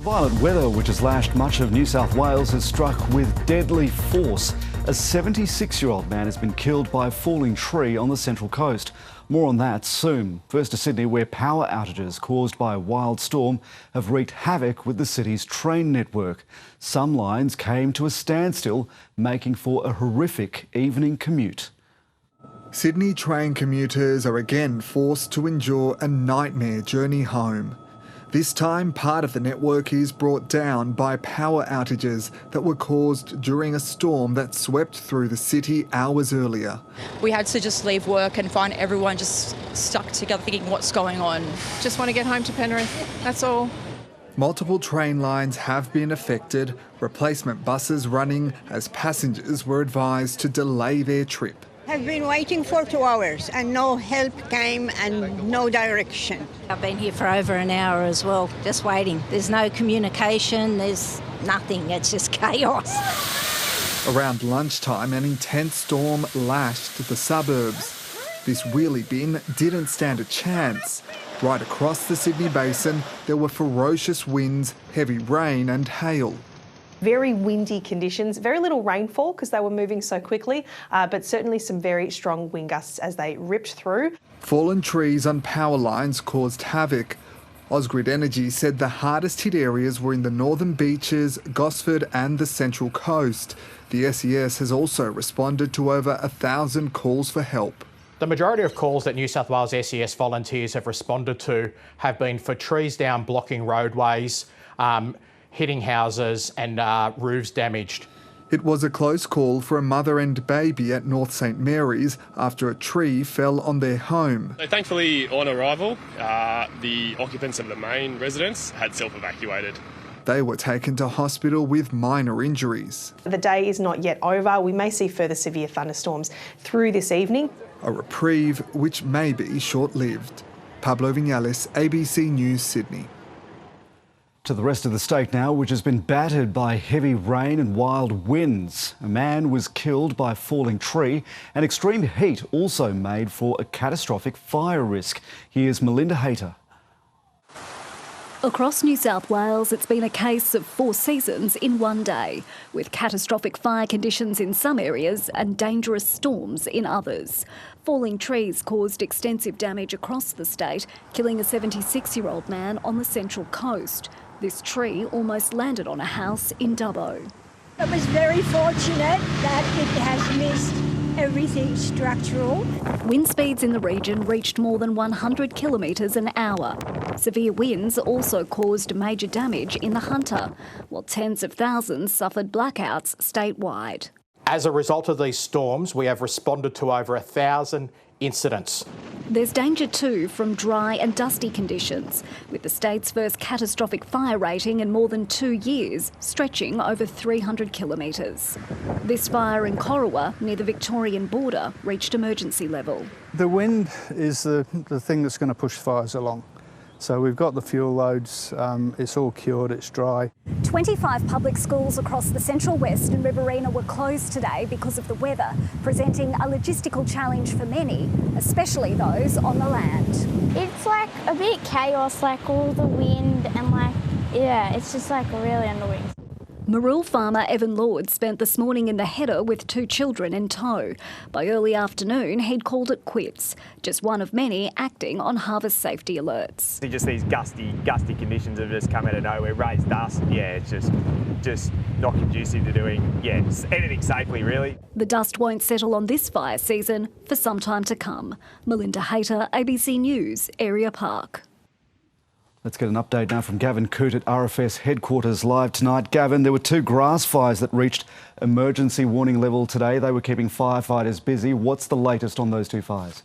Violent weather, which has lashed much of New South Wales, has struck with deadly force. A 76-year-old man has been killed by a falling tree on the Central Coast. More on that soon. First to Sydney, where power outages caused by a wild storm have wreaked havoc with the city's train network. Some lines came to a standstill, making for a horrific evening commute. Sydney train commuters are again forced to endure a nightmare journey home. This time, part of the network is brought down by power outages that were caused during a storm that swept through the city hours earlier. We had to just leave work and find everyone just stuck together thinking, what's going on? Just want to get home to Penrith, that's all. Multiple train lines have been affected, replacement buses running as passengers were advised to delay their trip. I've been waiting for 2 hours and no help came and no direction. I've been here for over an hour as well, just waiting. There's no communication, there's nothing, it's just chaos. Around lunchtime, an intense storm lashed the suburbs. This wheelie bin didn't stand a chance. Right across the Sydney Basin, there were ferocious winds, heavy rain and hail. Very windy conditions, very little rainfall because they were moving so quickly, but certainly some very strong wind gusts as they ripped through. Fallen trees on power lines caused havoc. Ausgrid Energy said the hardest hit areas were in the northern beaches, Gosford and the Central Coast. The SES has also responded to over 1,000 calls for help. The majority of calls that New South Wales SES volunteers have responded to have been for trees down blocking roadways, hitting houses and roofs damaged. It was a close call for a mother and baby at North St Mary's after a tree fell on their home. So thankfully, on arrival, the occupants of the main residence had self-evacuated. They were taken to hospital with minor injuries. The day is not yet over. We may see further severe thunderstorms through this evening. A reprieve which may be short-lived. Pablo Vinales, ABC News, Sydney. To the rest of the state now, which has been battered by heavy rain and wild winds. A man was killed by a falling tree, and extreme heat also made for a catastrophic fire risk. Here's Melinda Hayter. Across New South Wales, it's been a case of 4 seasons in one day, with catastrophic fire conditions in some areas and dangerous storms in others. Falling trees caused extensive damage across the state, killing a 76-year-old man on the Central Coast. This tree almost landed on a house in Dubbo. It was very fortunate that it has missed everything structural. Wind speeds in the region reached more than 100 kilometres an hour. Severe winds also caused major damage in the Hunter, while tens of thousands suffered blackouts statewide. As a result of these storms, we have responded to over 1,000 incidents. There's danger too from dry and dusty conditions, with the state's first catastrophic fire rating in more than 2 years, stretching over 300 kilometres. This fire in Corowa, near the Victorian border, reached emergency level. The wind is the thing that's going to push fires along. So we've got the fuel loads, it's all cured, it's dry. 25 public schools across the Central West and Riverina were closed today because of the weather, presenting a logistical challenge for many, especially those on the land. It's like a bit chaos, like all the wind and it's just like really annoying. Marul farmer Evan Lord spent this morning in the header with 2 children in tow. By early afternoon, he'd called it quits, just one of many acting on harvest safety alerts. Just these gusty conditions have just come out of nowhere, raised dust. Yeah, it's just not conducive to doing anything safely, really. The dust won't settle on this fire season for some time to come. Melinda Hayter, ABC News, Area Park. Let's get an update now from Gavin Coote at RFS headquarters live tonight. Gavin, there were 2 grass fires that reached emergency warning level today. They were keeping firefighters busy. What's the latest on those 2 fires?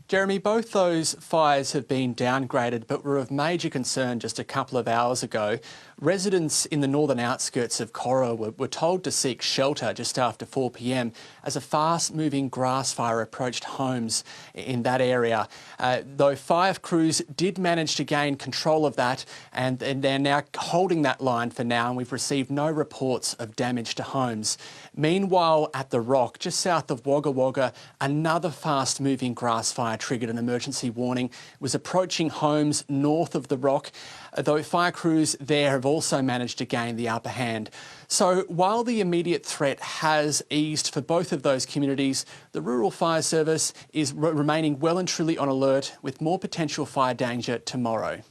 Jeremy, both those fires have been downgraded but were of major concern just a couple of hours ago. Residents in the northern outskirts of Corowa were told to seek shelter just after 4 p.m. as a fast-moving grass fire approached homes in that area. Though fire crews did manage to gain control of that and they're now holding that line for now, and we've received no reports of damage to homes. Meanwhile, at the Rock, just south of Wagga Wagga, another fast-moving grass fire triggered an emergency warning. It was approaching homes north of the Rock, though fire crews there have also managed to gain the upper hand. So while the immediate threat has eased for both of those communities, the Rural Fire Service is remaining well and truly on alert with more potential fire danger tomorrow.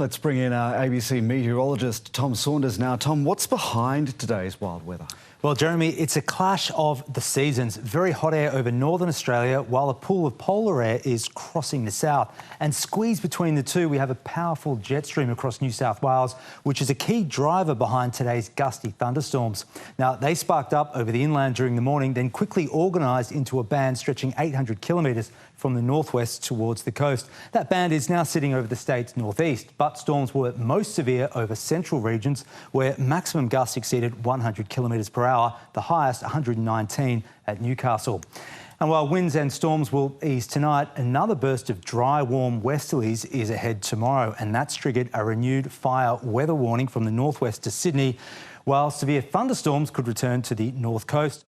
Let's bring in our ABC meteorologist Tom Saunders now. Tom, what's behind today's wild weather? Well, Jeremy, it's a clash of the seasons. Very hot air over northern Australia, while a pool of polar air is crossing the south. And squeezed between the two, we have a powerful jet stream across New South Wales, which is a key driver behind today's gusty thunderstorms. Now, they sparked up over the inland during the morning, then quickly organised into a band stretching 800 kilometres from the northwest towards the coast. That band is now sitting over the state's northeast, but storms were most severe over central regions, where maximum gusts exceeded 100 kilometres per hour, the highest 119 at Newcastle. And while winds and storms will ease tonight, another burst of dry, warm westerlies is ahead tomorrow, and that's triggered a renewed fire weather warning from the northwest to Sydney, while severe thunderstorms could return to the north coast.